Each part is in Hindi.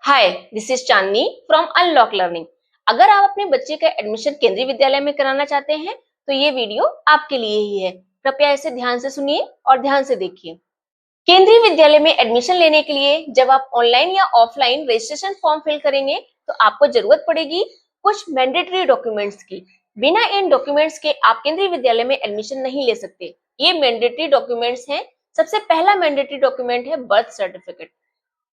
Hi, this is Chandni from unlock learning. अगर आप अपने बच्चे का एडमिशन केंद्रीय विद्यालय में कराना चाहते हैं तो ये वीडियो आपके लिए ही है। कृपया इसे ध्यान से सुनिए और ध्यान से देखिए। केंद्रीय विद्यालय में एडमिशन लेने के लिए जब आप ऑनलाइन या ऑफलाइन रजिस्ट्रेशन फॉर्म फिल करेंगे तो आपको जरूरत पड़ेगी कुछ मैंडेटरी डॉक्यूमेंट्स की। बिना इन डॉक्यूमेंट्स के आप केंद्रीय विद्यालय में एडमिशन नहीं ले सकते। ये मैंडेटरी डॉक्यूमेंट्स हैं। सबसे पहला मैंडेटरी डॉक्यूमेंट है बर्थ सर्टिफिकेट।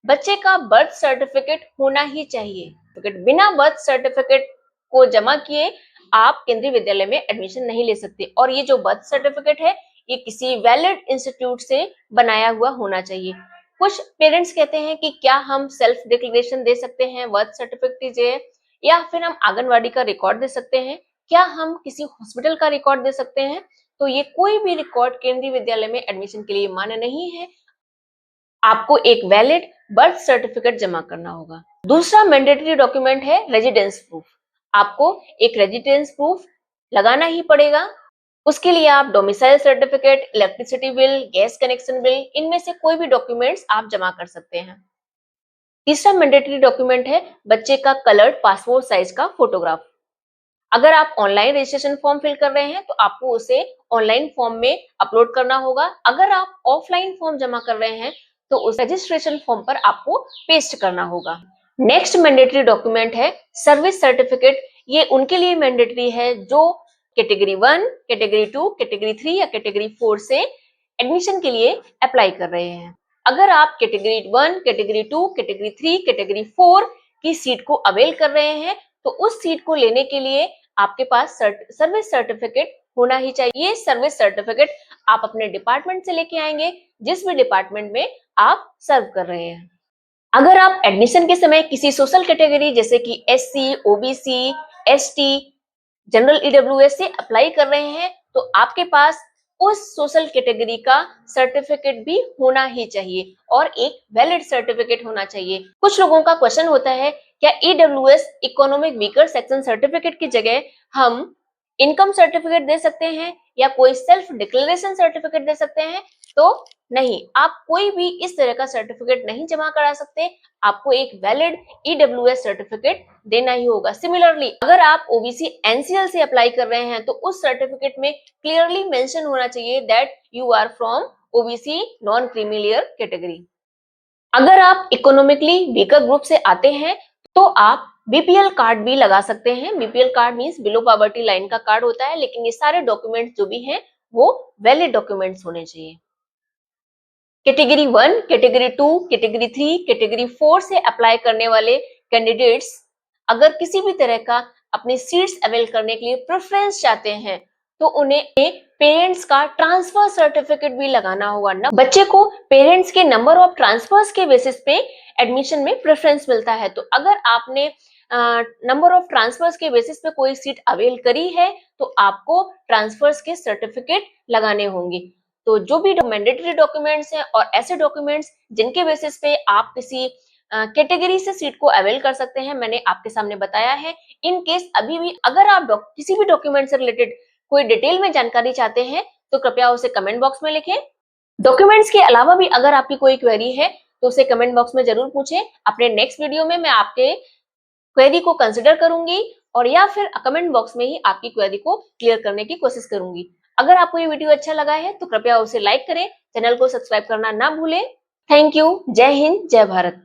बच्चे का बर्थ सर्टिफिकेट होना ही चाहिए। बिना बर्थ सर्टिफिकेट को जमा किए आप केंद्रीय विद्यालय में एडमिशन नहीं ले सकते। और ये जो बर्थ सर्टिफिकेट है ये किसी वैलिड इंस्टीट्यूट से बनाया हुआ होना चाहिए। कुछ पेरेंट्स कहते हैं कि क्या हम सेल्फ डिक्लेरेशन दे सकते हैं, बर्थ सर्टिफिकेट दीजिए, या फिर हम आंगनवाड़ी का रिकॉर्ड दे सकते हैं, क्या हम किसी हॉस्पिटल का रिकॉर्ड दे सकते हैं। तो ये कोई भी रिकॉर्ड केंद्रीय विद्यालय में एडमिशन के लिए मान्य नहीं है। आपको एक वैलिड बर्थ सर्टिफिकेट जमा करना होगा। दूसरा मैंडेटरी डॉक्यूमेंट है रेजिडेंस प्रूफ। आपको एक रेजिडेंस प्रूफ लगाना ही पड़ेगा। उसके लिए आप domicile certificate, electricity bill, gas connection bill, इनमें से कोई भी डॉक्यूमेंट्स आप जमा कर सकते हैं। तीसरा मैंडेटरी डॉक्यूमेंट है बच्चे का कलर्ड पासपोर्ट साइज का फोटोग्राफ। अगर आप ऑनलाइन रजिस्ट्रेशन फॉर्म फिल कर रहे हैं तो आपको उसे ऑनलाइन फॉर्म में अपलोड करना होगा। अगर आप ऑफलाइन फॉर्म जमा कर रहे हैं तो उस रजिस्ट्रेशन फॉर्म पर आपको पेस्ट करना होगा। नेक्स्ट मैंडेटरी डॉक्यूमेंट है सर्विस सर्टिफिकेट। ये उनके लिए मैंडेटरी है जो कैटेगरी 1, कैटेगरी 2, कैटेगरी 3 या कैटेगरी 4 से एडमिशन के लिए अप्लाई कर रहे हैं। अगर आप कैटेगरी 1, कैटेगरी 2, कैटेगरी 3, कैटेगरी 4 की सीट को अवेल कर रहे हैं तो उस सीट को लेने के लिए आपके पास सर्विस सर्टिफिकेट होना ही चाहिए। ये सर्विस सर्टिफिकेट आप अपने डिपार्टमेंट से लेके आएंगे जिस भी डिपार्टमेंट में आप सर्व कर रहे हैं। अगर आप एडमिशन के समय किसी सोशल कैटेगरी जैसे कि SC, OBC, ST, general EWS से अप्लाई कर रहे हैं तो आपके पास उस सोशल कैटेगरी का सर्टिफिकेट भी होना ही चाहिए और एक वैलिड सर्टिफिकेट होना चाहिए। कुछ लोगों का क्वेश्चन होता है क्या EWS economic weaker section certificate की जगह हम इनकम सर्टिफिकेट दे सकते हैं या कोई सेल्फ डिक्लेरेशन सर्टिफिकेट दे सकते हैं। तो नहीं, आप कोई भी इस तरह का सर्टिफिकेट नहीं जमा करा सकते। आपको एक वैलिड ईडब्ल्यूएस सर्टिफिकेट देना ही होगा। सिमिलरली अगर आप ओबीसी एनसीएल से अप्लाई कर रहे हैं तो उस सर्टिफिकेट में क्लियरली मेंशन होना चाहिए that you are from OBC non creamy layer category. अगर आप इकोनॉमिकली वीकर ग्रुप से आते हैं तो आप बीपीएल कार्ड भी लगा सकते हैं। BPL card means below poverty line का कार्ड होता है, लेकिन ये सारे डॉक्यूमेंट्स जो भी हैं वो वैलिड डॉक्यूमेंट्स होने चाहिए। कैटेगरी 1, कैटेगरी 2, कैटेगरी 3, कैटेगरी 4 से अप्लाई करने वाले कैंडिडेट्स अगर किसी भी तरह का अपनी सीट्स अवेल करने के लिए प्रेफरेंस चाहते हैं तो उन्हें पेरेंट्स का ट्रांसफर सर्टिफिकेट भी लगाना होगा ना। बच्चे को पेरेंट्स के नंबर ऑफ ट्रांसफर्स के बेसिस पे एडमिशन में प्रेफरेंस मिलता है। तो अगर आपने नंबर ऑफ ट्रांसफर्स के बेसिस पे कोई सीट अवेल करी है तो आपको ट्रांसफर्स के सर्टिफिकेट लगाने होंगे। तो जो भी मैंडेटरी डॉक्यूमेंट्स हैं और ऐसे डॉक्यूमेंट्स जिनके बेसिस पे आप किसी कैटेगरी से सीट को अवेल कर सकते हैं मैंने आपके सामने बताया है। इन केस अभी भी अगर आप किसी भी डॉक्यूमेंट से रिलेटेड कोई डिटेल में जानकारी चाहते हैं तो कृपया उसे कमेंट बॉक्स में लिखें। डॉक्यूमेंट्स के अलावा भी अगर आपकी कोई क्वेरी है तो उसे कमेंट बॉक्स में जरूर पूछें। अपने नेक्स्ट वीडियो में मैं आपके क्वेरी को कंसिडर करूंगी और या फिर कमेंट बॉक्स में ही आपकी क्वेरी को क्लियर करने की कोशिश करूंगी। अगर आपको ये वीडियो अच्छा लगा है तो कृपया उसे लाइक करें, चैनल को सब्सक्राइब करना ना भूलें। Thank you. जय हिंद, जय भारत।